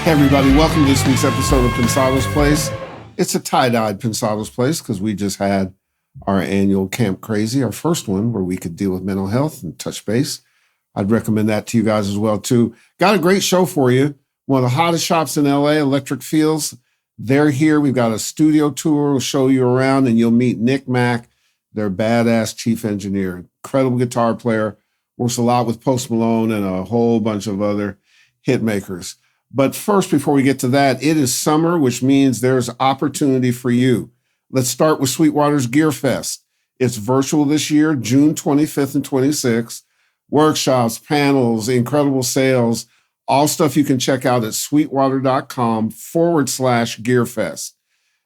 Hey everybody, welcome to this week's episode of Pensado's Place. It's a tie-dyed Pensado's Place because we just had our annual Camp Crazy, our first one where we could deal with mental health and touch base. I'd recommend that to you guys as well too. Got a great show for you. One of the hottest shops in LA, Electric Fields. They're here. We've got a studio tour. We'll show you around and you'll meet Nick Mack, their badass chief engineer. Incredible guitar player. Works a lot with Post Malone and a whole bunch of other hit makers. But first, before we get to that, it is summer, which means there's opportunity for you. Let's start with Sweetwater's Gearfest. It's virtual this year, June 25th and 26th. Workshops, panels, incredible sales, all stuff you can check out at sweetwater.com/Gearfest.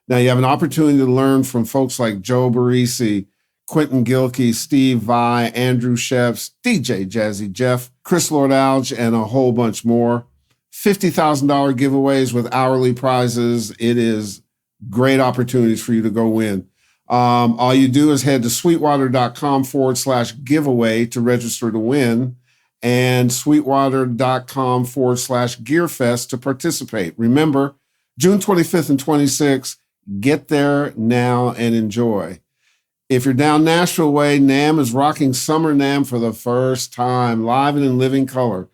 Now, you have an opportunity to learn from folks like Joe Barresi, Quentin Gilkey, Steve Vai, Andrew Sheps, DJ Jazzy Jeff, Chris Lord-Alge, and a whole bunch more. $50,000 giveaways with hourly prizes. It is great opportunities for you to go win. All you do is head to sweetwater.com/giveaway to register to win and sweetwater.com/Gearfest to participate. Remember, June 25th and 26th, get there now and enjoy. If you're down Nashville way, NAMM is rocking Summer NAMM for the first time, live and in living color.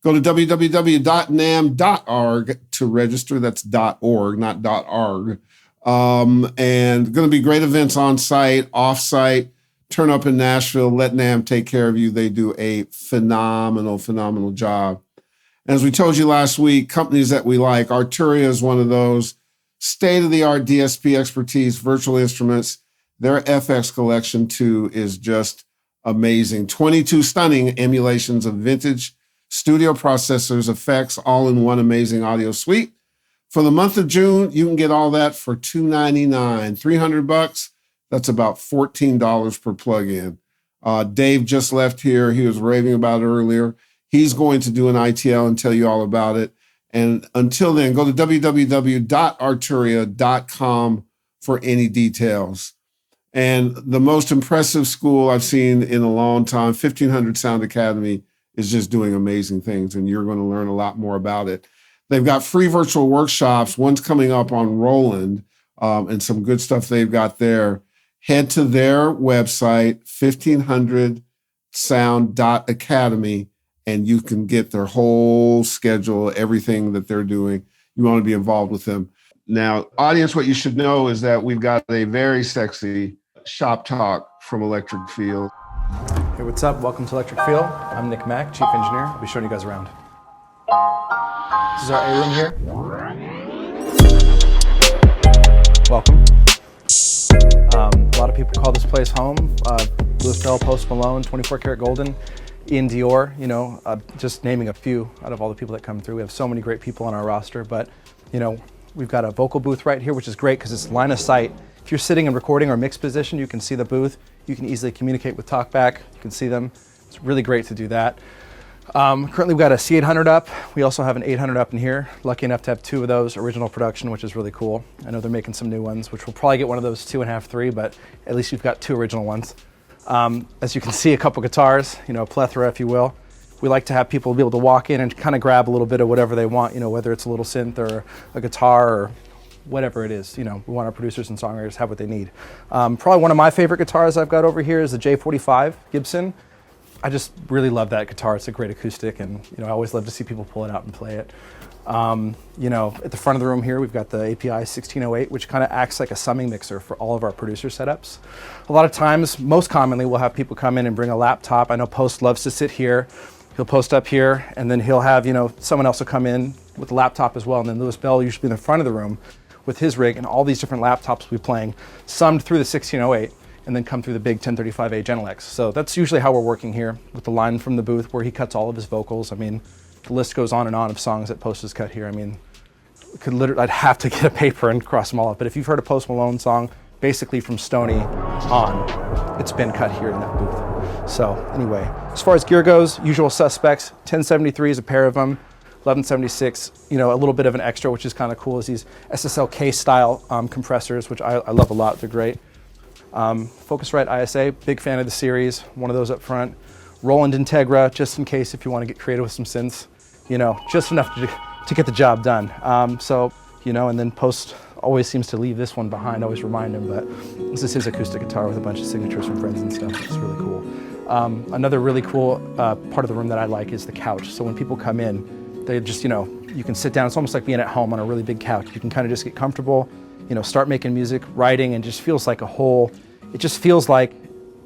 Go to www.namm.org to register. That's .org, not .arg. And going to be great events on site, off site. Turn up in Nashville. Let NAMM take care of you. They do a phenomenal job. As we told you last week, companies that we like, Arturia is one of those. State-of-the-art DSP expertise, virtual instruments. Their FX collection, too, is just amazing. 22 stunning emulations of vintage studio processors, effects, all in one amazing audio suite. For the month of June, you can get all that for $299, $300. That's about $14 per plug-in. Dave just left here. He was raving about it earlier. He's going to do an ITL and tell you all about it. And until then, go to www.arturia.com for any details. And the most impressive school I've seen in a long time, 1500 Sound Academy, is just doing amazing things, and you're going to learn a lot more about it. They've got free virtual workshops. One's coming up on Roland, and some good stuff they've got there. Head to their website, 1500sound.academy, and you can get their whole schedule, everything that they're doing. You want to be involved with them. Now, audience, what you should know is that we've got a very sexy shop talk from Electric Field. Hey, what's up? Welcome to Electric Field. I'm Nick Mack, Chief Engineer. I'll be showing you guys around. This is our A-room here. Welcome. A lot of people call this place home. Louis Bell, Post Malone, 24 karat golden, Iann Dior, just naming a few out of all the people that come through. We have so many great people on our roster, but we've got a vocal booth right here, which is great because it's line of sight. If you're sitting in recording or mixed position, you can see the booth. You can easily communicate with TalkBack. You can see them. It's really great to do that. Currently, we've got a C800 up. We also have an 800 up in here. Lucky enough to have two of those, original production, which is really cool. I know they're making some new ones, which we'll probably get one of those 2.5, 3, but at least you've got two original ones. As you can see, a couple guitars, a plethora, if you will. We like to have people be able to walk in and kind of grab a little bit of whatever they want, whether it's a little synth or a guitar or whatever it is. We want our producers and songwriters to have what they need. Probably one of my favorite guitars I've got over here is the J45 Gibson. I just really love that guitar. It's a great acoustic, and I always love to see people pull it out and play it. At the front of the room here, we've got the API 1608, which kind of acts like a summing mixer for all of our producer setups. A lot of times, most commonly, we'll have people come in and bring a laptop. I know Post loves to sit here. He'll post up here, and then he'll have, someone else will come in with the laptop as well, and then Louis Bell will usually be in the front of the room with his rig, and all these different laptops will be playing, summed through the 1608, and then come through the big 1035A Genelex. So that's usually how we're working here, with the line from the booth where he cuts all of his vocals. The list goes on and on of songs that Post has cut here. I'd have to get a paper and cross them all up. But if you've heard a Post Malone song, basically from Stoney on, it's been cut here in that booth. So anyway, as far as gear goes, usual suspects, 1073 is a pair of them. 1176, a little bit of an extra, which is kind of cool, is these SSLK style compressors, which I love a lot. They're great. Focusrite ISA, big fan of the series, one of those up front. Roland Integra, just in case if you want to get creative with some synths. Just enough to to get the job done. So, you know, and then Post always seems to leave this one behind, always remind him, but this is his acoustic guitar with a bunch of signatures from friends and stuff. It's really cool. Another really cool part of the room that I like is the couch. So when people come in, they just, you know, you can sit down. It's almost like being at home on a really big couch. You can kind of just get comfortable, you know, start making music, writing, and just feels like it just feels like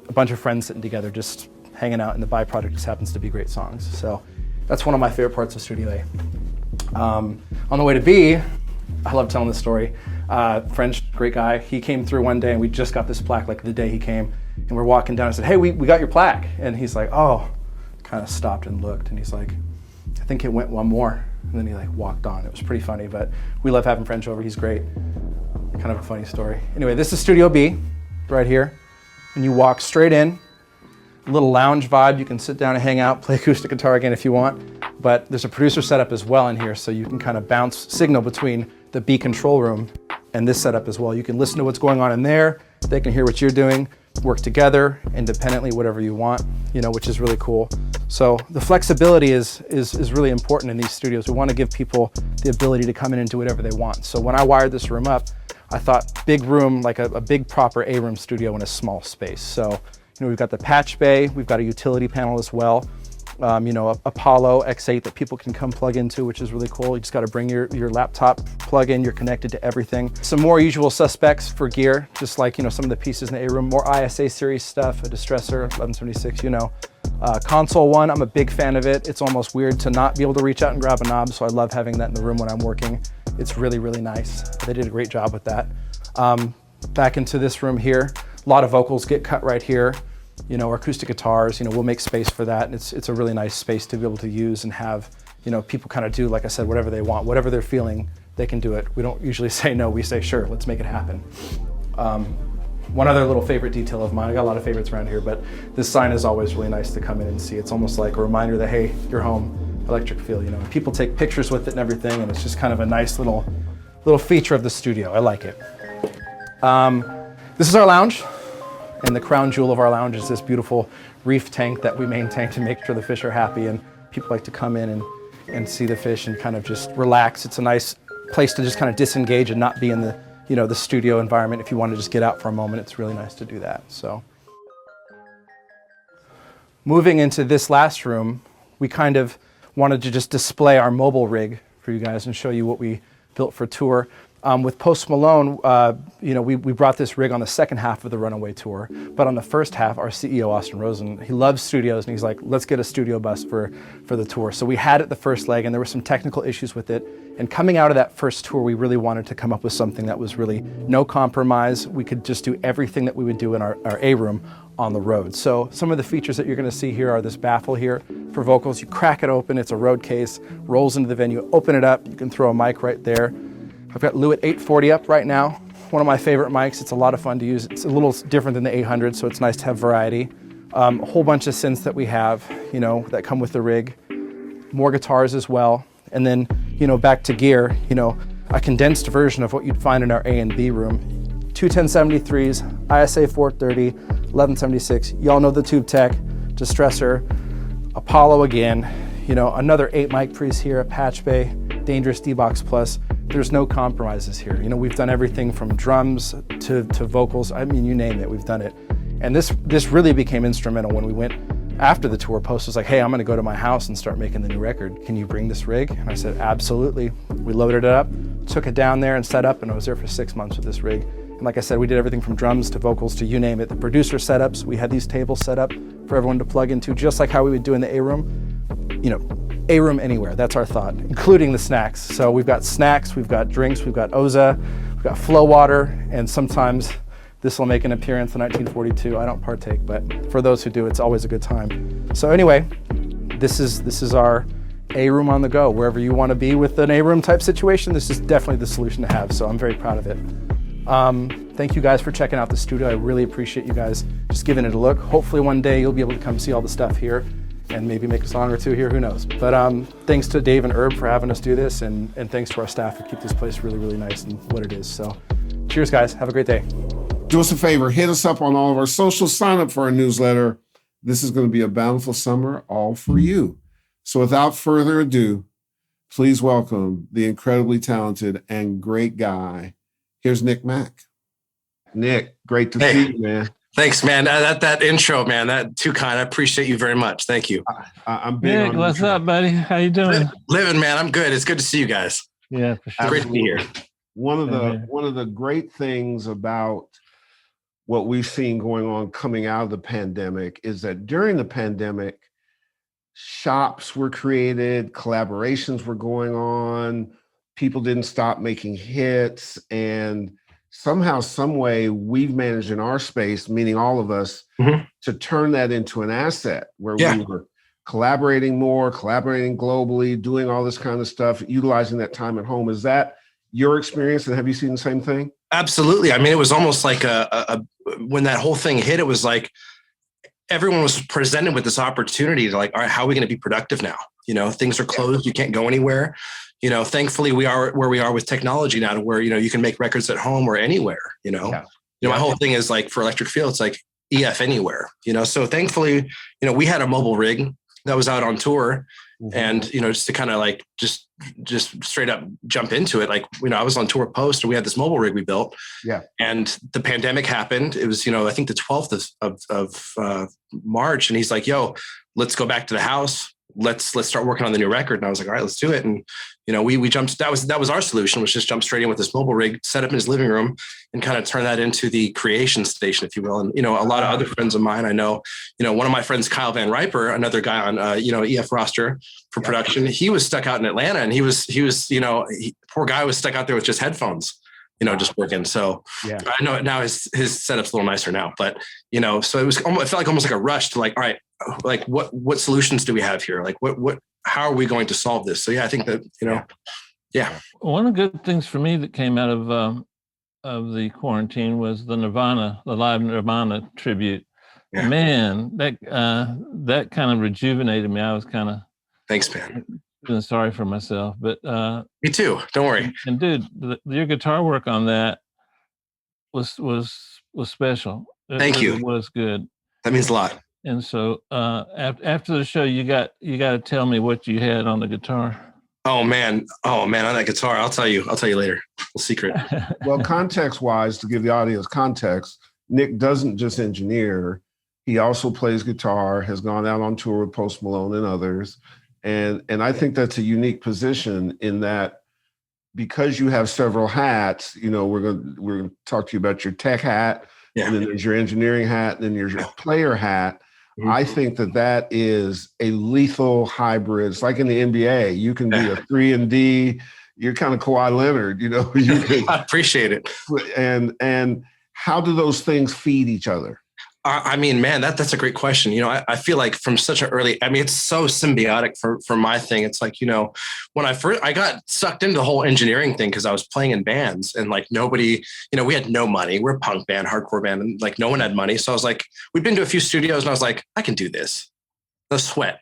a bunch of friends sitting together, just hanging out, and the byproduct just happens to be great songs. So that's one of my favorite parts of Studio A. On the way to B, I love telling this story. French, great guy. He came through one day and we just got this plaque like the day he came. And we're walking down and I said, hey, we got your plaque. And he's like, oh, kind of stopped and looked. And he's like, I think it went one more. And then he like walked on. It was pretty funny, but we love having French over. He's great. Kind of a funny story. Anyway, this is Studio B right here. And you walk straight in, a little lounge vibe. You can sit down and hang out, play acoustic guitar again if you want. But there's a producer setup as well in here, so you can kind of bounce signal between the B control room and this setup as well. You can listen to what's going on in there. They can hear what you're doing, work together independently, whatever you want, you know, which is really cool. So the flexibility is really important in these studios. We want to give people the ability to come in and do whatever they want. So when I wired this room up, I thought big room, like a big proper A-room studio in a small space. So, you know, we've got the patch bay, we've got a utility panel as well. You know, Apollo X8 that people can come plug into, which is really cool. You just got to bring your laptop plug in, you're connected to everything. Some more usual suspects for gear, just like, you know, some of the pieces in the A-room, more ISA series stuff, a distressor, 1176, you know. Console one, I'm a big fan of it. It's almost weird to not be able to reach out and grab a knob, so I love having that in the room when I'm working. It's really, really nice. They did a great job with that. Back into this room here, a lot of vocals get cut right here. You know, our acoustic guitars, you know, we'll make space for that. And it's a really nice space to be able to use and have, you know, people kind of do, like I said, whatever they want, whatever they're feeling, they can do it. We don't usually say no, we say, sure, let's make it happen. One other little favorite detail of mine, I got a lot of favorites around here, but this sign is always really nice to come in and see. It's almost like a reminder that, hey, you're home, electric feel, you know, and people take pictures with it and everything, and it's just kind of a nice little feature of the studio. I like it. This is our lounge. And the crown jewel of our lounge is this beautiful reef tank that we maintain to make sure the fish are happy, and people like to come in and see the fish and kind of just relax. It's a nice place to just kind of disengage and not be in the, you know, the studio environment. If you want to just get out for a moment, it's really nice to do that. So moving into this last room, we kind of wanted to just display our mobile rig for you guys and show you what we built for tour. With Post Malone, you know, we brought this rig on the second half of the Runaway tour, but on the first half, our CEO, Austin Rosen, he loves studios, and he's like, let's get a studio bus for the tour. So we had it the first leg, and there were some technical issues with it. And coming out of that first tour, we really wanted to come up with something that was really no compromise. We could just do everything that we would do in our A-room on the road. So some of the features that you're gonna see here are this baffle here for vocals. You crack it open, it's a road case, rolls into the venue, open it up, you can throw a mic right there. I've got Lewitt 840 up right now. One of my favorite mics. It's a lot of fun to use. It's a little different than the 800, so it's nice to have variety. A whole bunch of synths that we have, you know, that come with the rig. More guitars as well. And then, you know, back to gear, you know, a condensed version of what you'd find in our A and B room. Two 1073s, ISA 430, 1176. Y'all know the Tube Tech, Distressor, Apollo again, you know, another 8 mic pre's here, a Patch Bay, Dangerous D-Box Plus. There's no compromises here. You know, we've done everything from drums to vocals. I mean, you name it, we've done it. And this really became instrumental when we went after the tour. Post was like, hey, I'm gonna go to my house and start making the new record. Can you bring this rig? And I said, absolutely. We loaded it up, took it down there and set up, and I was there for 6 months with this rig. And like I said, we did everything from drums to vocals to you name it. The producer setups, we had these tables set up for everyone to plug into, just like how we would do in the A-room. You know, A-room anywhere, that's our thought, including the snacks. So we've got snacks, we've got drinks, we've got Oza, we've got flow water, and sometimes this will make an appearance in 1942. I don't partake, but for those who do, it's always a good time. So anyway, this is our A-room on the go. Wherever you want to be with an A-room type situation, this is definitely the solution to have, so I'm very proud of it. Thank you guys for checking out the studio. I really appreciate you guys just giving it a look. Hopefully one day you'll be able to come see all the stuff here and maybe make a song or two here, who knows. But thanks to Dave and Herb for having us do this, and thanks to our staff who keep this place really, really nice and what it is. So cheers, guys. Have a great day. Do us a favor, hit us up on all of our socials, sign up for our newsletter. This is going to be a bountiful summer all for you. So without further ado, Please welcome the incredibly talented and great guy. Here's Nick Mack. Nick, great to see you, man. Thanks, man. That intro, man, that too kind. I appreciate you very much. Thank you. I'm big Nick, on what's intro. up, buddy? How you doing? Living, man. I'm good. It's good to see you guys. Yeah, for sure. Great to be here. One of the great things about what we've seen going on coming out of the pandemic is that during the pandemic, shops were created, collaborations were going on, people didn't stop making hits, and somehow, some way, we've managed in our space, meaning all of us, to turn that into an asset where we were collaborating more, collaborating globally, doing all this kind of stuff, utilizing that time at home. Is that your experience, and have you seen the same thing? Absolutely. I mean, it was almost like when that whole thing hit, it was like everyone was presented with this opportunity to like, all right, how are we going to be productive now? You know, things are closed. You can't go anywhere. You know, thankfully we are where we are with technology now to where, you know, you can make records at home or anywhere, you know. My whole thing is like for Electric Feel, it's like EF anywhere, you know. So thankfully, you know, we had a mobile rig that was out on tour. And, you know, just to kind of like just straight up jump into it. Like, you know, I was on tour Post and we had this mobile rig we built. And the pandemic happened. It was, you know, I think the 12th of March. And he's like, yo, let's go back to the house. Let's start working on the new record. And I was like, all right, let's do it. And, you know, we jumped, that was our solution, was just jump straight in with this mobile rig, set up in his living room and kind of turn that into the creation station, if you will. And, you know, a lot of other friends of mine, I know, you know, one of my friends, Kyle Van Riper, another guy on, you know, EF roster for production, he was stuck out in Atlanta and he was, you know, poor guy was stuck out there with just headphones, you know, just working. So I know now his setup's a little nicer now, but, you know, so it felt like almost like a rush to like, all right, like what solutions do we have here? Like how are we going to solve this? So yeah, I think that, you know, One of the good things for me that came out of the quarantine was the live Nirvana tribute. Man, that kind of rejuvenated me. I was kind of thanks, man. Feeling sorry for myself, but me too. Don't worry. And dude, your guitar work on that was special. Thank you. It was good. That means a lot. And so after the show, you got to tell me what you had on the guitar. Oh man, on that guitar, I'll tell you later. A secret. Well, context-wise, to give the audience context, Nick doesn't just engineer; he also plays guitar. Has gone out on tour with Post Malone and others, and I think that's a unique position in that because you have several hats. You know, we're gonna talk to you about your tech hat, and then there's your engineering hat, and then there's your player hat. I think that is a lethal hybrid. It's like in the NBA. You can be a 3-and-D. You're kind of Kawhi Leonard, you know. I appreciate it. And how do those things feed each other? I mean, man, that's a great question. You know, I feel like from such an early, I mean, it's so symbiotic for my thing. It's like, you know, when I got sucked into the whole engineering thing because I was playing in bands and like nobody, you know, we had no money. We're a punk band, hardcore band, and like no one had money. So I was like, we'd been to a few studios and I was like, I can do this. The sweat.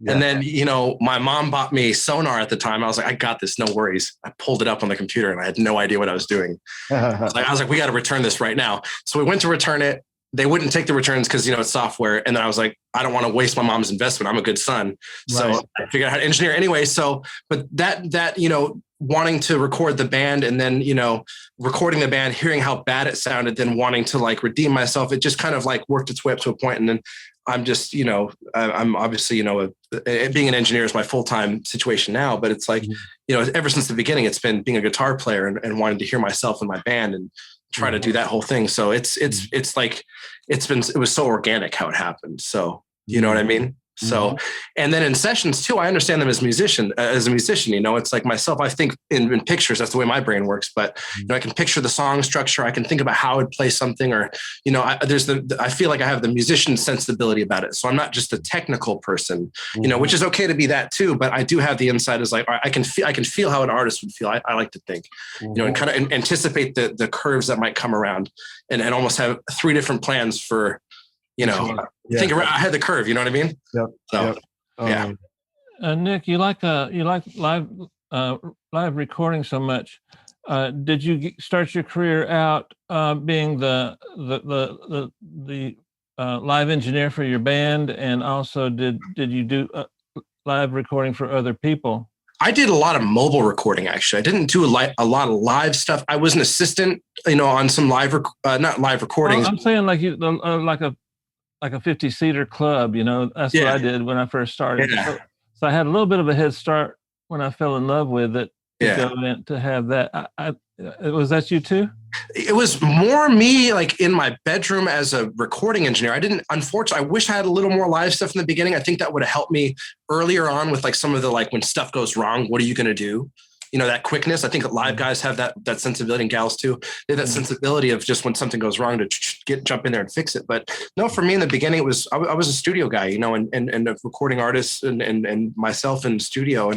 And then, you know, my mom bought me Sonar at the time. I was like, I got this, no worries. I pulled it up on the computer and I had no idea what I was doing. I was like, we got to return this right now. So we went to return it. They wouldn't take the returns because, you know, it's software. And then I was like, I don't want to waste my mom's investment. I'm a good son. So I figured out how to engineer anyway. So, but that, you know, wanting to record the band and then, you know, recording the band, hearing how bad it sounded, then wanting to like redeem myself, it just kind of like worked its way up to a point. And then I'm just, you know, I'm obviously, you know, being an engineer is my full-time situation now, but it's like, you know, ever since the beginning, it's been being a guitar player and wanting to hear myself in my band and try to do that whole thing. So it's like, it was so organic how it happened. So, you know what I mean? So, and then in sessions too, I understand them as a musician, you know, it's like myself, I think in pictures, that's the way my brain works, but you know, I can picture the song structure. I can think about how I'd play something or, you know, I feel like I have the musician sensibility about it. So I'm not just a technical person, you know, which is okay to be that too, but I do have the insight is like, I can feel how an artist would feel. I like to think, you know, and kind of anticipate the curves that might come around and almost have 3 different plans for, you know, think around, I had the curve, you know what I mean? Nick, you like live recording so much. Did you start your career out being the live engineer for your band, and also did you do live recording for other people? I did a lot of mobile recording, actually. I didn't do a lot of live stuff. I was an assistant, on some not live recordings. Well, I'm saying like like a 50-seater club, that's what I did when I first started. Yeah. So I had a little bit of a head start when I fell in love with it to go in to have that. Was that you too? It was more me like in my bedroom as a recording engineer. Unfortunately, I wish I had a little more live stuff in the beginning. I think that would have helped me earlier on with like some of the, like when stuff goes wrong, what are you going to do? That quickness. I think live guys have that sensibility, and gals too. They have that sensibility of just when something goes wrong to jump in there and fix it. But no, for me in the beginning, it was, I was a studio guy, and a recording artist and myself in studio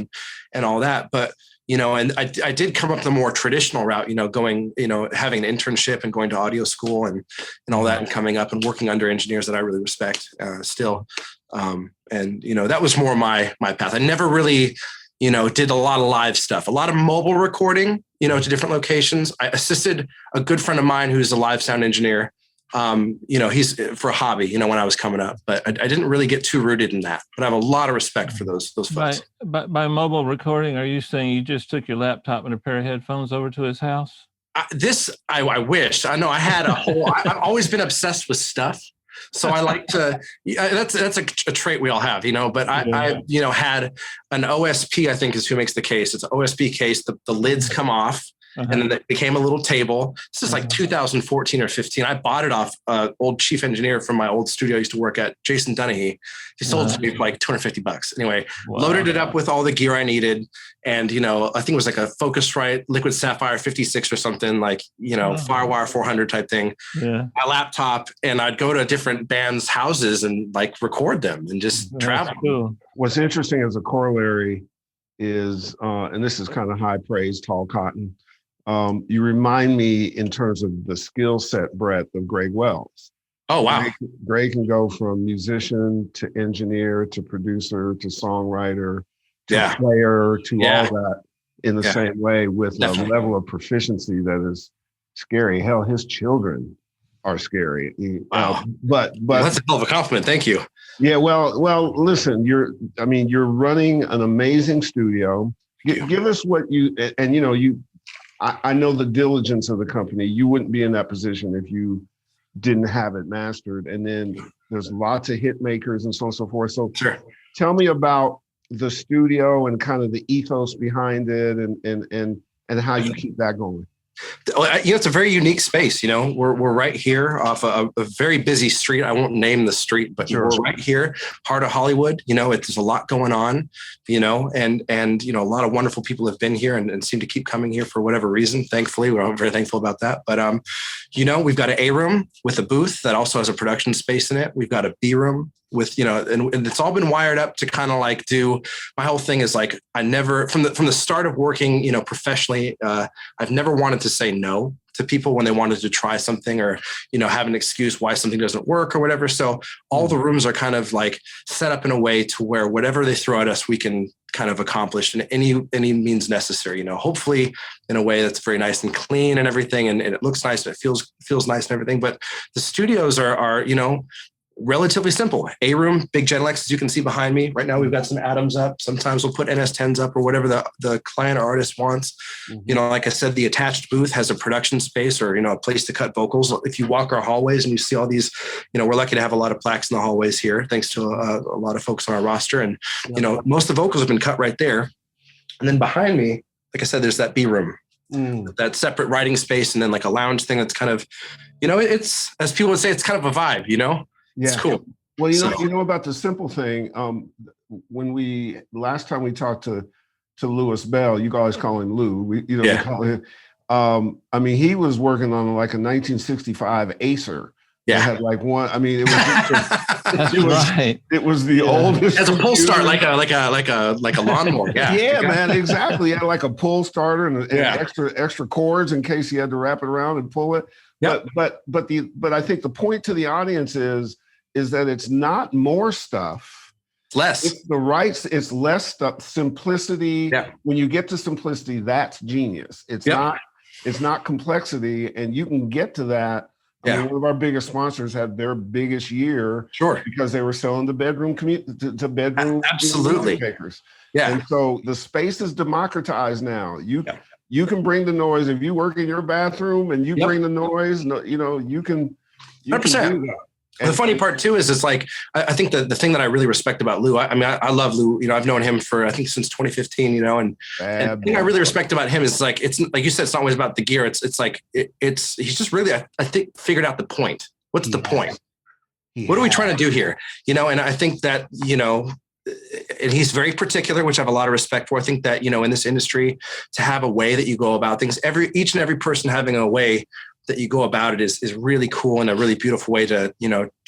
and all that. But and I did come up the more traditional route, going, having an internship and going to audio school and all that, and coming up and working under engineers that I really respect still. And, that was more my path. I never really, did a lot of live stuff, a lot of mobile recording, to different locations. I assisted a good friend of mine who's a live sound engineer. He's for a hobby, when I was coming up, but I didn't really get too rooted in that, but I have a lot of respect for those folks. By mobile recording, are you saying you just took your laptop and a pair of headphones over to his house? I wish. I know I had a whole, I've always been obsessed with stuff. So I like to, that's a trait we all have, but I had an OSP, I think is who makes the case. It's an OSP case. The lids come off. And then it became a little table. This is like 2014 or 15. I bought it off old chief engineer from my old studio I used to work at, Jason Dunahee. He sold it to me for like $250. Anyway, loaded it up with all the gear I needed. And, I think it was like a Focusrite Liquid Sapphire 56 or something, like, Firewire 400 type thing. Yeah. My laptop. And I'd go to different bands' houses and like record them and just travel. Cool. What's interesting as a corollary is, and this is kind of high praise, tall cotton. You remind me in terms of the skill set breadth of Greg Wells. Oh, wow. Greg can go from musician to engineer to producer to songwriter to player to all that in the same way with a level of proficiency that is scary. Hell, his children are scary. Wow. But that's a hell of a compliment. Thank you. Yeah, well, listen, you're running an amazing studio. Give us what you, and I know the diligence of the company. You wouldn't be in that position if you didn't have it mastered. And then there's lots of hit makers and so on and so forth. So tell me about the studio and kind of the ethos behind it and how you keep that going. It's a very unique space. We're right here off a very busy street. I won't name the street, but we're right here, heart of Hollywood. There's a lot going on, and a lot of wonderful people have been here and seem to keep coming here for whatever reason. Thankfully, we're very thankful about that. But, we've got an A room with a booth that also has a production space in it. We've got a B room with, and it's all been wired up to kind of like do, my whole thing is like, I never, from the start of working, professionally, I've never wanted to say no to people when they wanted to try something or, have an excuse why something doesn't work or whatever. So all the rooms are kind of like set up in a way to where whatever they throw at us, we can kind of accomplish in any means necessary, hopefully in a way that's very nice and clean and everything. And it looks nice and it feels nice and everything. But the studios are relatively simple. A room, big Genelex, as you can see behind me. Right now, we've got some Atoms up. Sometimes we'll put NS10s up or whatever the client or artist wants. Like I said, the attached booth has a production space or, a place to cut vocals. If you walk our hallways and you see all these, we're lucky to have a lot of plaques in the hallways here, thanks to a lot of folks on our roster. And, most of the vocals have been cut right there. And then behind me, like I said, there's that B room, that separate writing space. And then like a lounge thing that's kind of, it's, as people would say, it's kind of a vibe, Yeah. It's cool. Well, you know about the simple thing. When last time we talked to Louis Bell, you guys call him Lou. We call him. He was working on like a 1965 Acer. Yeah, had like one. It was it was the oldest as a pull start, like a lawnmower. Yeah, man, exactly. It had like a pull starter and extra cords in case you had to wrap it around and pull it. Yep. But I think the point to the audience is that it's not more stuff. It's less. It's less stuff. Simplicity. Yeah. When you get to simplicity, that's genius. It's not complexity, and you can get to that I mean, one of our biggest sponsors had their biggest year because they were selling to bedroom to bedroom absolutely makers. Yeah. And so the space is democratized now. You can bring the noise if you work in your bathroom and you bring the noise. You can 100%. do that. The funny part too is it's like I think the thing that I really respect about Lou. I love Lou. I've known him for I think since 2015. And the thing I really respect about him is like it's like you said, it's not always about the gear. It's like he's just really I think figured out the point. What's the point? What are we trying to do here? And I think that and he's very particular, which I have a lot of respect for. I think that in this industry to have a way that you go about things, each and every person having a way that you go about it is really cool and a really beautiful way to,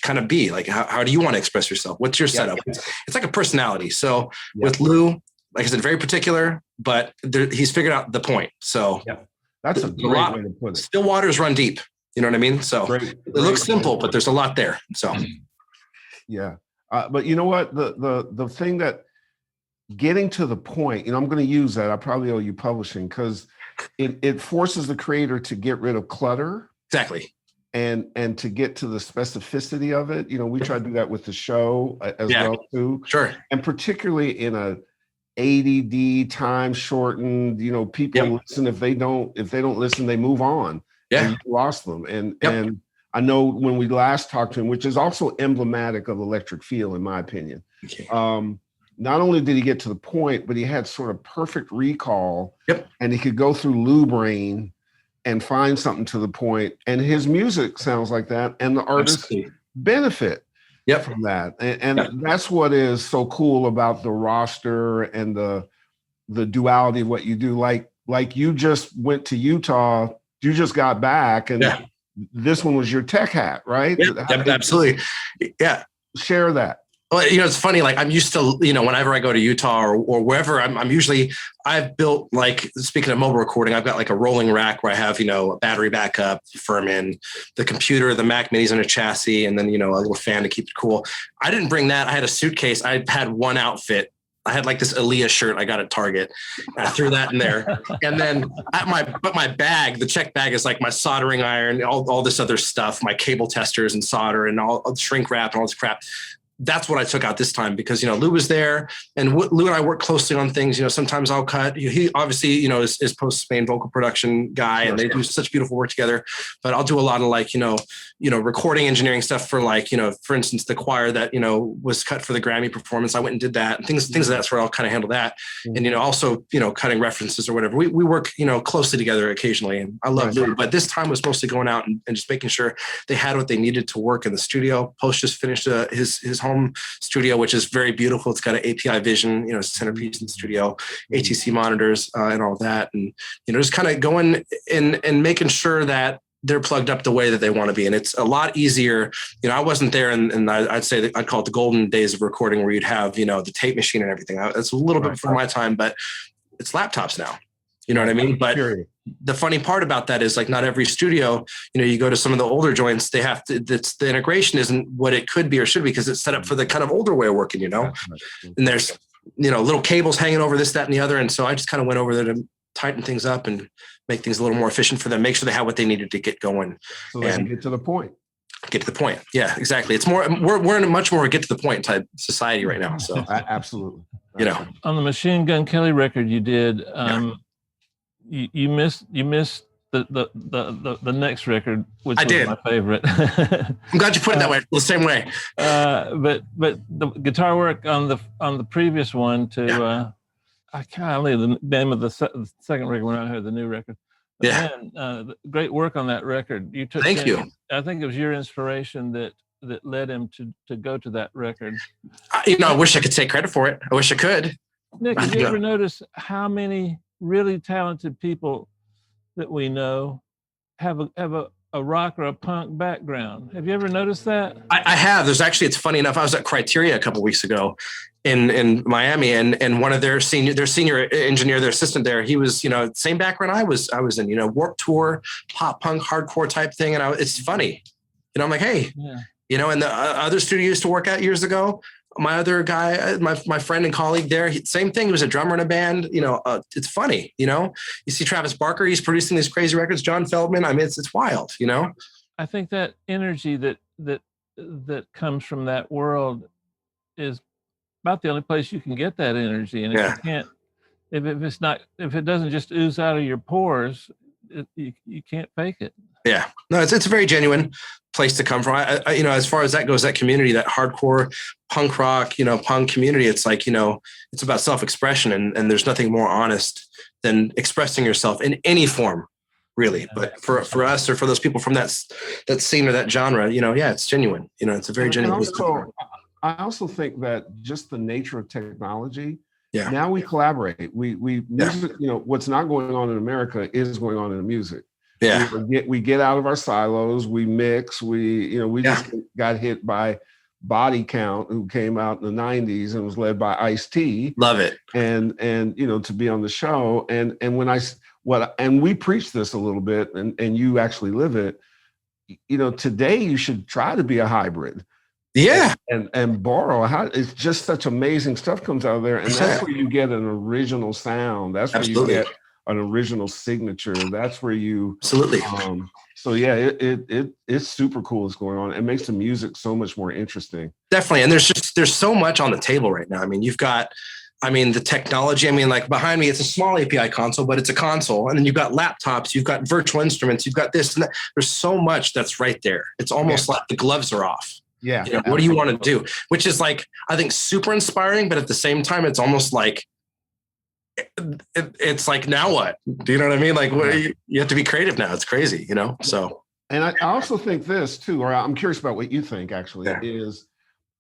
kind of be like, how do you want to express yourself? What's your setup? It's like a personality. So with Lou, like I said, very particular, but he's figured out the point. So that's a great way to put it. Still waters run deep. You know what I mean? So it looks simple, but there's a lot there. So yeah. But you know what? The thing that getting to the point, I'm going to use that. I probably owe you publishing because it forces the creator to get rid of clutter. Exactly. And to get to the specificity of it. We try to do that with the show as well too. Sure. And particularly in a ADD time shortened, people listen. If they don't listen, they move on. Yeah. And you lost them. And I know when we last talked to him, which is also emblematic of Electric Feel, in my opinion. Okay. Not only did he get to the point, but he had sort of perfect recall. Yep. And he could go through Lou Brain and find something to the point. And his music sounds like that. And the artists benefit from that. And that's what is so cool about the roster and the duality of what you do. Like you just went to Utah, you just got back, and this one was your tech hat, right? Yeah, absolutely. Yeah. Share that. Well, it's funny, like I'm used to, whenever I go to Utah or wherever, I've built, like, speaking of mobile recording, I've got like a rolling rack where I have, a battery backup, Furman, the computer, the Mac Minis on a chassis, and then, a little fan to keep it cool. I didn't bring that. I had a suitcase. I had one outfit. I had like this Aaliyah shirt I got at Target. I threw that in there. And then my bag, the check bag is like my soldering iron, all this other stuff, my cable testers and solder and all shrink wrap and all this crap. That's what I took out this time because, Lou was there and Lou and I work closely on things. Sometimes I'll cut. He obviously, is post-Spain vocal production guy and they do such beautiful work together. But I'll do a lot of like, recording engineering stuff for like, for instance, the choir that, was cut for the Grammy performance. I went and did that and things of that sort. I'll kind of handle that. And, also, cutting references or whatever. We work, closely together occasionally. And I love Lou. But this time was mostly going out and just making sure they had what they needed to work in the studio. Post just finished his home studio, which is very beautiful. It's got an API vision, centerpiece in the studio, ATC monitors and all that. And, just kind of going and making sure that they're plugged up the way that they want to be. And it's a lot easier. I wasn't there and I'd say that I'd call it the golden days of recording where you'd have, the tape machine and everything. It's a little bit before my time, but it's laptops now. You know what I mean? But the funny part about that is like not every studio, you go to some of the older joints, they have to, the integration isn't what it could be or should be because it's set up for the kind of older way of working, and there's, little cables hanging over this, that, and the other. And so I just kind of went over there to tighten things up and make things a little more efficient for them, make sure they have what they needed to get going. So they can get to the point. Get to the point. Yeah, exactly. It's more, we're in a much more get to the point type society right now. So absolutely. On the Machine Gun Kelly record you did, you missed the next record, which was my favorite. I'm glad you put it that way, the same way. But the guitar work on the previous one I can't believe the name of the second record when I heard the new record. But man, great work on that record. Thank you. I think it was your inspiration that led him to go to that record. I wish I could take credit for it. I wish I could. Nick, have you ever noticed how many really talented people that we know have a rock or a punk background? Have you ever noticed that? I have. It's funny enough. I was at Criteria a couple of weeks ago in Miami, and one of their senior engineer, their assistant there, he was, same background I was in, Warped Tour, pop punk, hardcore type thing. And it's funny, I'm like, hey, and the other studio used to work at years ago. My other guy, my friend and colleague there, same thing. He was a drummer in a band. It's funny. You see Travis Barker, he's producing these crazy records. John Feldman. I mean, it's wild. I think that energy that comes from that world is about the only place you can get that energy. And if you can't, if it doesn't just ooze out of your pores, you can't fake it. Yeah, no, it's a very genuine place to come from. I as far as that goes, that community, that hardcore punk rock, punk community, it's like, it's about self-expression, and there's nothing more honest than expressing yourself in any form, really. But for us, or for those people from that scene or that genre, it's genuine. It's a very genuine place to come. I also think that just the nature of technology. Yeah. Now we collaborate. We music, what's not going on in America is going on in the music. Yeah. We get out of our silos, we mix, we just got hit by Body Count, who came out in the 90s and was led by Ice-T. Love it. And to be on the show. And when we preach this a little bit, and you actually live it, today you should try to be a hybrid. Yeah. And borrow how it's just such amazing stuff comes out of there. And that's where you get an original sound. That's where you get an original signature. That's where you absolutely. So yeah, it's super cool what's going on. It makes the music so much more interesting. Definitely. And there's so much on the table right now. I mean, you've got the technology. Like behind me, it's a small API console, but it's a console. And then you've got laptops, you've got virtual instruments, you've got this and that. There's so much that's right there. It's almost like the gloves are off. Yeah. What do you want to do? Which is like, I think super inspiring, but at the same time, it's almost like, it's like, now what? Do you know what I mean? Like, you have to be creative now. It's crazy, so. And I also think this too, or I'm curious about what you think actually, is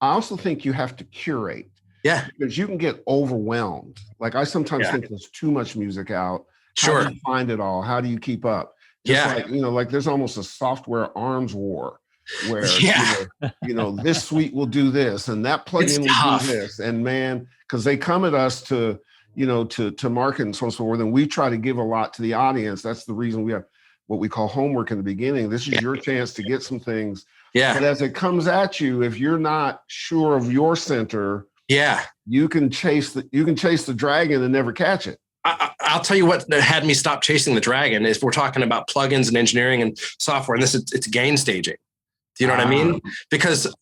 I also think you have to curate. Yeah. Because you can get overwhelmed. Like I sometimes think there's too much music out. Sure. How do you find it all? How do you keep up? Just like there's almost a software arms war where, this suite will do this and that plugin will do this. And man, because they come at us to market and so on and so forth. And we try to give a lot to the audience. That's the reason we have what we call homework in the beginning. This is your chance to get some things. Yeah. But as it comes at you, if you're not sure of your center, you can chase the dragon and never catch it. I'll tell you what had me stop chasing the dragon is we're talking about plugins and engineering and software, and it's gain staging. Do you know what I mean? Because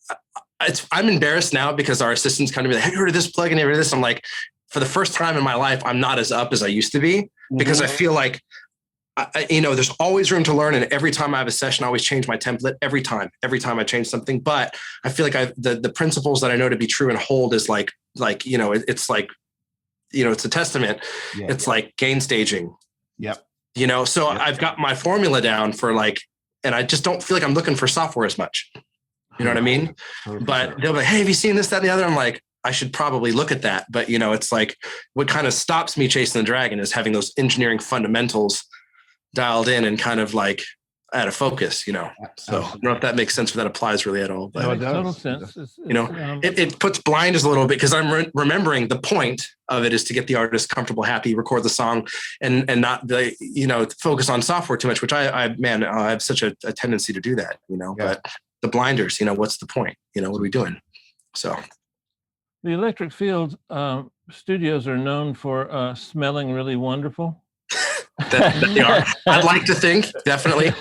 I'm embarrassed now because our assistants kind of be like, have you heard of this plugin? Have you heard of this? I'm like, for the first time in my life, I'm not as up as I used to be because I feel like, there's always room to learn. And every time I have a session, I always change my template every time I change something. But I feel like the principles that I know to be true and hold is it's like, it's a testament. Yeah. It's like gain staging. Yep. So I've got my formula down for and I just don't feel like I'm looking for software as much. You know what I mean? 100%. But they'll be like, hey, have you seen this, that, and the other? I'm like, I should probably look at that. But, it's like what kind of stops me chasing the dragon is having those engineering fundamentals dialed in and kind of like out of focus, So I don't know if that makes sense or that applies really at all. But no, it does. Total sense. It puts blinders a little bit because I'm remembering the point of it is to get the artist comfortable, happy, record the song and not focus on software too much, which I have such a tendency to do that, but the blinders, what's the point? What are we doing? So. The Electric Field studios are known for smelling really wonderful. They are. I'd like to think, definitely.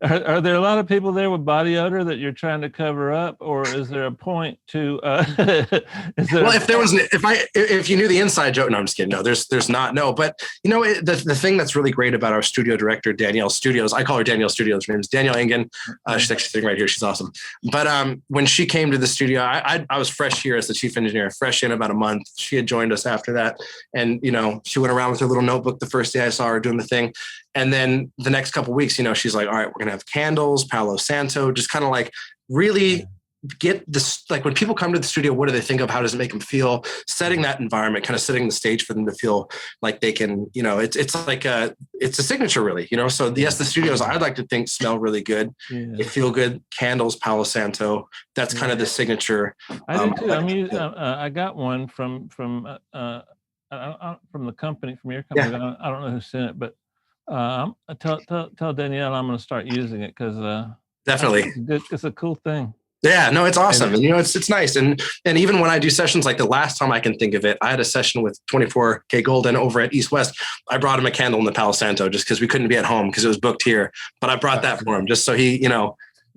Are there a lot of people there with body odor that you're trying to cover up, or is there a point to? If you knew the inside joke, no, I'm just kidding. No, there's not. No, but the thing that's really great about our studio director Danielle Studios, I call her Danielle Studios. Her name's Danielle Engen. She's actually sitting right here. She's awesome. But when she came to the studio, I was fresh here as the chief engineer, fresh in about a month. She had joined us after that, and she went around with her little notebook the first day I saw her doing the thing. And then the next couple of weeks, she's like, all right, we're going to have candles, Palo Santo, just kind of like really get this, like when people come to the studio, what do they think of? How does it make them feel? Setting that environment, kind of setting the stage for them to feel like they can, it's a signature really, So yes, the studios I'd like to think smell really good. Yeah. They feel good. Candles, Palo Santo. That's kind of the signature. I do too. I got one from the company, from your company. Yeah. I don't know who sent it, but tell Danielle I'm going to start using it because definitely it's a cool thing. Yeah, no, it's awesome. And it's nice. And even when I do sessions, like the last time I can think of it, I had a session with 24K Golden over at East West. I brought him a candle in the Palo Santo just because we couldn't be at home because it was booked here. But I brought that for him just so he,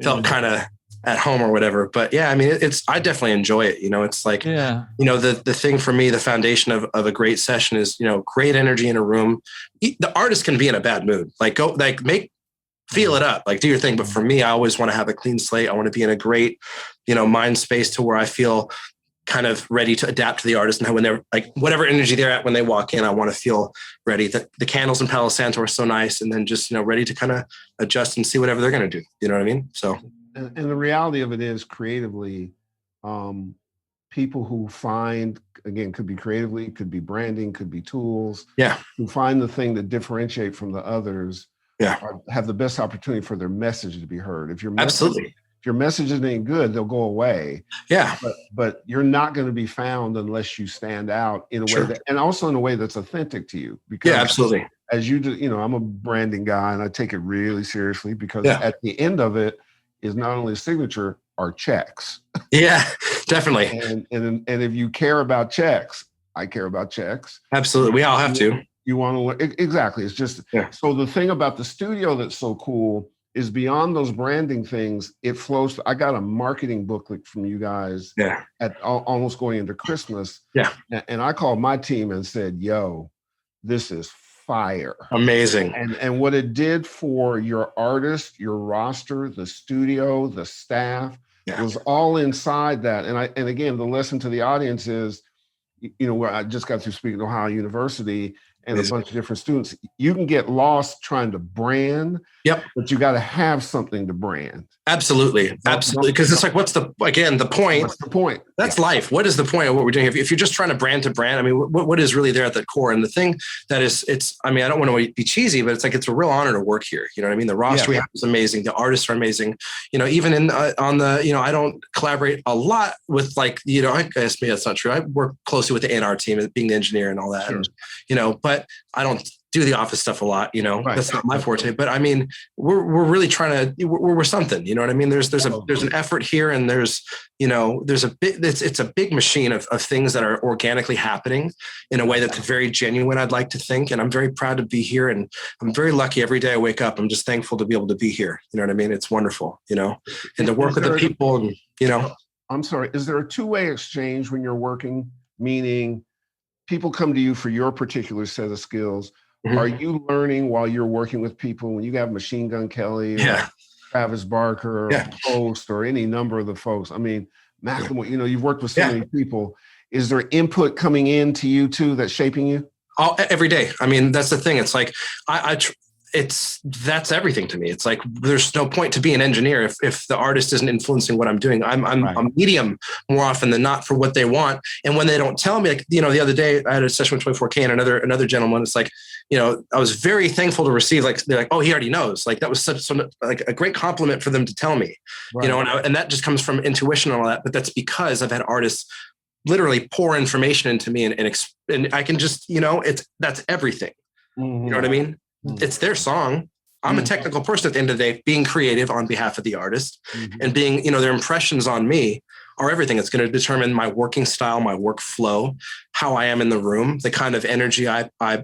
felt kind of at home or whatever. But yeah, I mean, I definitely enjoy it. It's like, the thing for me, the foundation of a great session is, great energy in a room. The artist can be in a bad mood, feel it up, do your thing. But for me, I always want to have a clean slate. I want to be in a great, mind space to where I feel kind of ready to adapt to the artist, and when they're whatever energy they're at when they walk in, I want to feel ready. The candles in Palo Santo are so nice, and then just ready to kind of adjust and see whatever they're going to do. You know what I mean? So, and the reality of it is, creatively, people who find, again, could be creatively, could be branding, could be tools. Yeah, who find the thing that differentiate from the others. Yeah, have the best opportunity for their message to be heard. If your message, absolutely. If your message ain't good, they'll go away. Yeah. But you're not going to be found unless you stand out in a way that, and also in a way that's authentic to you. Because absolutely. As you do, I'm a branding guy, and I take it really seriously, because at the end of it is not only a signature, are checks. Yeah, definitely. And if you care about checks, I care about checks. Absolutely. We all have to. You want to learn. Exactly. It's just, so the thing about the studio that's so cool is beyond those branding things, it flows. I got a marketing booklet from you guys at almost going into Christmas. Yeah. And I called my team and said, yo, this is fire. Amazing. And what it did for your artist, your roster, the studio, the staff, was all inside that. And again, the lesson to the audience is, where I just got through speaking at Ohio University and a bunch of different students, you can get lost trying to brand, but you got to have something to brand. Absolutely. Absolutely. Because it's what's the point? What's the point? That's life. What is the point of what we're doing? If you're just trying to brand, I mean, what is really there at the core? And the thing that is, I mean, I don't want to be cheesy, but it's a real honor to work here. You know what I mean? The roster we have is amazing. The artists are amazing. Even on the, I don't collaborate a lot with I guess maybe that's not true. I work closely with the A&R team, being the engineer and all that. Sure. And, but I don't do the office stuff a lot, Right. That's not my forte, but I mean, we're really trying to, we're something, you know what I mean? There's an effort here, and there's a big, it's a big machine of things that are organically happening in a way that's very genuine, I'd like to think. And I'm very proud to be here, and I'm very lucky every day I wake up. I'm just thankful to be able to be here. You know what I mean? It's wonderful, and to work with the people, and, I'm sorry, is there a two-way exchange when you're working? Meaning people come to you for your particular set of skills. Mm-hmm. Are you learning while you're working with people? When you have Machine Gun Kelly or Travis Barker or Post or any number of the folks, I mean, Malcolm, you've worked with so many people. Is there input coming in to you too that's shaping you? Every day. I mean, that's the thing. It's that's everything to me. It's there's no point to be an engineer if the artist isn't influencing what I'm doing. I'm a medium more often than not for what they want. And when they don't tell me, the other day I had a session with 24K and another gentleman. It's I was very thankful to receive, they're like, oh, he already knows. That was such a great compliment for them to tell me, and that just comes from intuition and all that. But that's because I've had artists literally pour information into me, and I can just, that's everything. Mm-hmm. You know what I mean? Mm-hmm. It's their song. I'm a technical person at the end of the day, being creative on behalf of the artist, and being, their impressions on me are everything. It's going to determine my working style, my workflow, how I am in the room, the kind of energy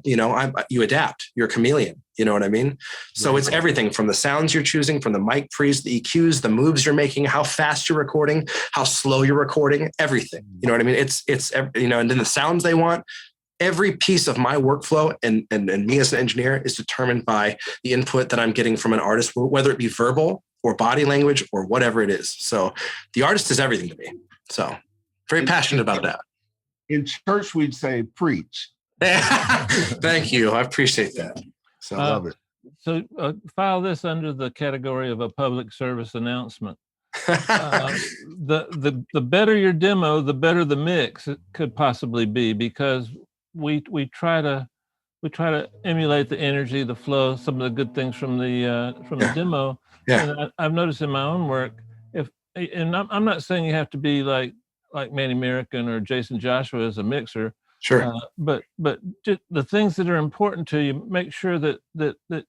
you adapt. You're a chameleon. You know what I mean? So it's everything from the sounds you're choosing, from the mic pre's, the EQs, the moves you're making, how fast you're recording, how slow you're recording, everything. You know what I mean? It's and then the sounds they want. Every piece of my workflow and me as an engineer is determined by the input that I'm getting from an artist, whether it be verbal or body language or whatever it is. So the artist is everything to me. So very passionate about that. In church, we'd say preach. Thank you. I appreciate that. So I love it. So file this under the category of a public service announcement. The better your demo, the better the mix it could possibly be, because we try to emulate the energy, the flow, some of the good things from the demo. Yeah. And I've noticed in my own work, I'm not saying you have to be like Manny American or Jason Joshua as a mixer. Sure. But just the things that are important to you, make sure that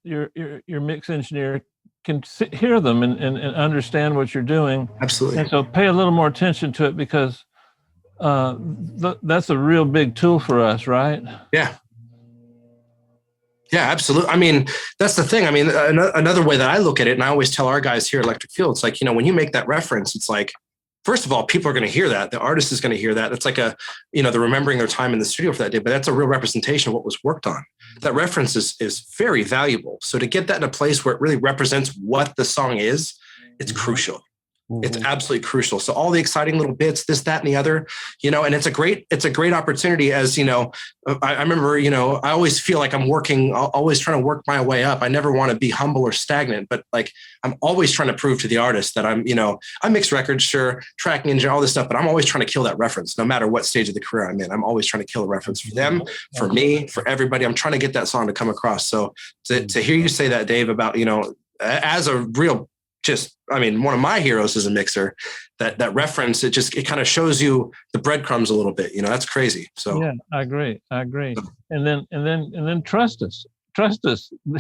your mix engineer can hear them and understand what you're doing. Absolutely. And so pay a little more attention to it, because that's a real big tool for us, right? Yeah. Yeah, absolutely. I mean, that's the thing. I mean, another way that I look at it, and I always tell our guys here at Electric Field, it's like, when you make that reference, it's like, first of all, people are going to hear that. The artist is going to hear that. It's like they're remembering their time in the studio for that day, but that's a real representation of what was worked on. That reference is very valuable. So to get that in a place where it really represents what the song is, it's crucial. It's absolutely crucial. So all the exciting little bits, this, that, and the other, and it's a great opportunity as, I remember, I always feel like I'm always trying to work my way up. I never want to be humble or stagnant, but like, I'm always trying to prove to the artist that I mix records, sure, tracking engine, all this stuff, but I'm always trying to kill that reference no matter what stage of the career I'm in. I'm always trying to kill a reference for them, for me, for everybody. I'm trying to get that song to come across. So to hear you say that, Dave, about, as a real, one of my heroes as a mixer, that reference, it kind of shows you the breadcrumbs a little bit, that's crazy. So yeah, I agree. And then trust us.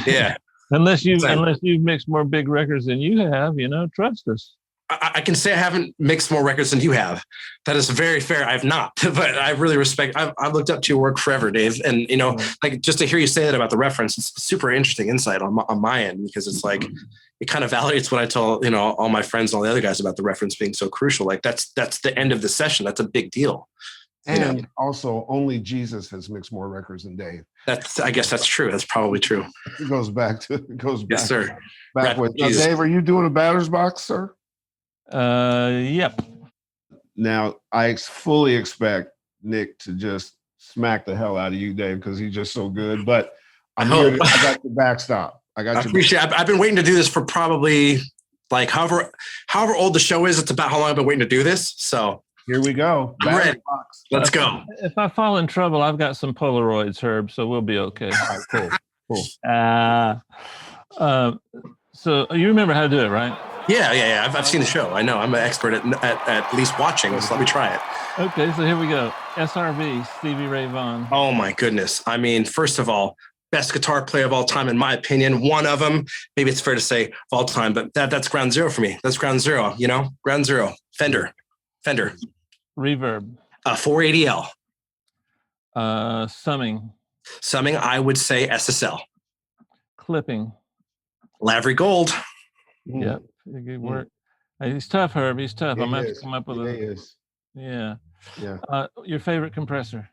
Yeah. unless you've mixed more big records than you have, trust us. I can say I haven't mixed more records than you have. That is very fair. I've not, but I really respect. I've looked up to your work forever, Dave, and like just to hear you say that about the reference, it's super interesting insight on my end, because it's like it kind of validates what I tell all my friends and all the other guys about the reference being so crucial. Like that's the end of the session. That's a big deal. And also, only Jesus has mixed more records than Dave. I guess that's true. That's probably true. It goes back. Yes, sir. Backwards. Dave, are you doing a batter's box, sir? Yep. Now, I fully expect Nick to just smack the hell out of you, Dave, because he's just so good. But I got the backstop. I appreciate it. I've been waiting to do this for probably like however old the show is. It's about how long I've been waiting to do this. So here we go. I'm ready. Let's go. If I fall in trouble, I've got some Polaroids, Herb, so we'll be okay. All right, cool. So you remember how to do it, right? Yeah. I've seen the show. I know. I'm an expert at least watching. So let me try it. Okay, so here we go. SRV, Stevie Ray Vaughan. Oh my goodness. I mean, first of all, best guitar player of all time, in my opinion. One of them, maybe it's fair to say of all time, but that's ground zero for me. That's ground zero, ground zero. Fender. Reverb. 480L. Summing, I would say SSL. Clipping. Lavery Gold. Yep, good work. He's tough, Herb. He's tough. I'm going to have to come up with Yeah. Your favorite compressor?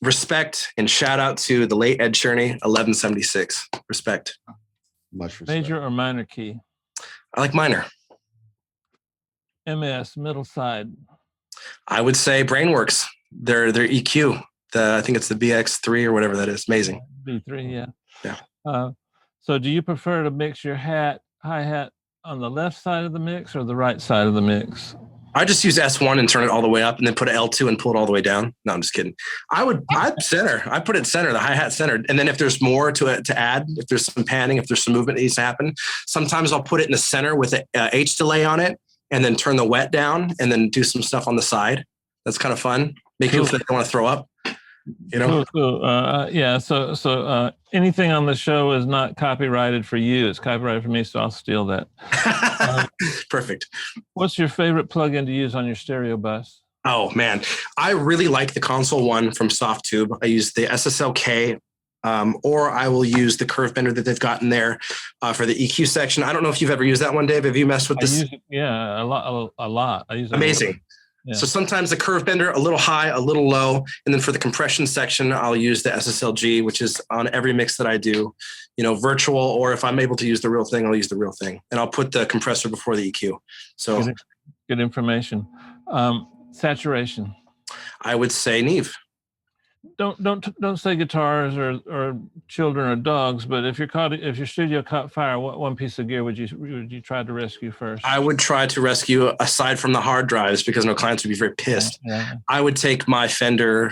Respect and shout out to the late Ed Cherney, 1176. Respect. Much respect. Major or minor key? I like minor. MS, middle side. I would say Brainworks. Their EQ. I think it's the BX3 or whatever that is. Amazing. B3, yeah. So do you prefer to mix your hi-hat on the left side of the mix or the right side of the mix? I just use S1 and turn it all the way up and then put an L2 and pull it all the way down. No, I'm just kidding. I'd center. I put it center, the hi-hat centered. And then if there's more to add, if there's some panning, if there's some movement that needs to happen, sometimes I'll put it in the center with an H delay on it and then turn the wet down and then do some stuff on the side. That's kind of fun. Make people feel like they want to throw up. Cool. So anything on the show is not copyrighted for you. It's copyrighted for me, so I'll steal that. Perfect. What's your favorite plugin to use on your stereo bus? Oh man, I really like the console one from Softtube. I use the SSLK, or I will use the curve bender that they've got in there for the EQ section. I don't know if you've ever used that one, Dave. Have you messed with this? I use it, a lot. I use it. Amazing. Yeah. So sometimes the curve bender, a little high, a little low. And then for the compression section, I'll use the SSLG, which is on every mix that I do, virtual, or if I'm able to use the real thing, I'll use the real thing. And I'll put the compressor before the EQ. So good information. Saturation. I would say Neve. Don't say guitars or children or dogs, but if your studio caught fire, what one piece of gear would you try to rescue first? I would try to rescue, aside from the hard drives, because no clients would be very pissed. Yeah. I would take my Fender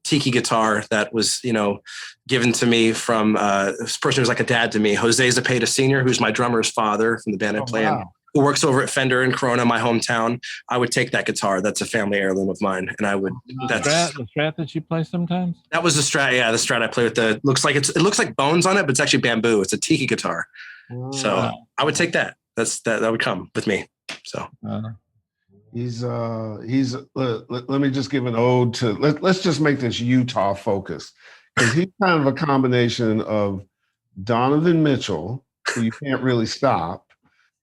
Tiki guitar that was, given to me from this person who's like a dad to me, Jose Zapata Sr., who's my drummer's father from the band I play in, who works over at Fender in Corona, my hometown. I would take that guitar. That's a family heirloom of mine. And I would, the Strat that you play sometimes? That was the Strat. Yeah. The Strat I play with it looks like bones on it, but it's actually bamboo. It's a Tiki guitar. Wow. So I would take that. That would come with me. So let me just give an ode to, let's just make this Utah focus. because he's kind of a combination of Donovan Mitchell, who you can't really stop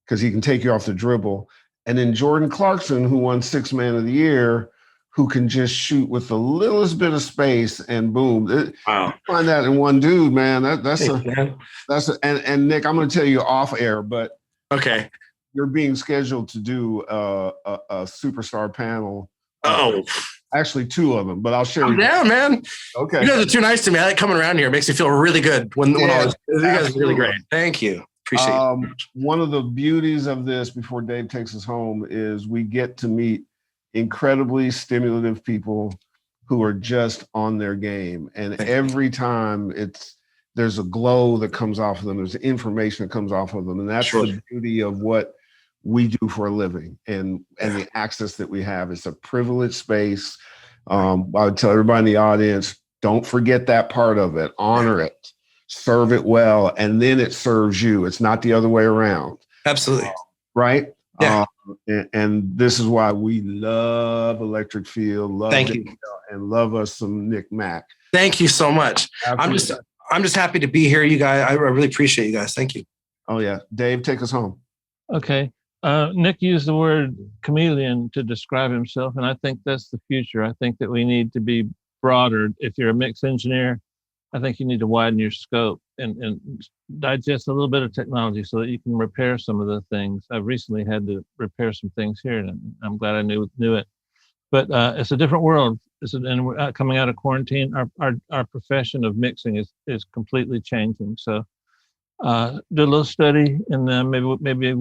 because he can take you off the dribble, and then Jordan Clarkson, who won Sixth Man of the Year, who can just shoot with the littlest bit of space and boom. Wow. You find that in one dude, man. And Nick, I'm going to tell you off air, but okay, you're being scheduled to do a superstar panel. Oh, actually, two of them, but I'll share. I'm down, man. Okay, you guys are too nice to me. I like coming around here. It makes me feel really good when you guys are really great. Thank you. Appreciate it. One of the beauties of this, before Dave takes us home, is we get to meet incredibly stimulative people who are just on their game, and every time there's a glow that comes off of them. There's information that comes off of them, and that's the beauty of what we do for a living and the access that we have. It's a privileged space. I would tell everybody in the audience, don't forget that part of it. Honor it, serve it well, and then it serves you. It's not the other way around. Absolutely. Right? Yeah. And this is why we love Electric Field, Thank you. and love us some Nick Mack. Thank you so much. Absolutely. I'm just happy to be here, you guys. I really appreciate you guys. Thank you. Oh yeah. Dave, take us home. Okay. Nick used the word chameleon to describe himself, and I think that's the future. I think that we need to be broader. If you're a mix engineer, I think you need to widen your scope and digest a little bit of technology so that you can repair some of the things. I've recently had to repair some things here, and I'm glad I knew it. But it's a different world. And we're coming out of quarantine. Our profession of mixing is completely changing. So do a little study, and then maybe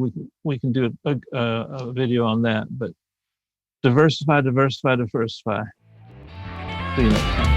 we can do a video on that. But diversify. See you next time.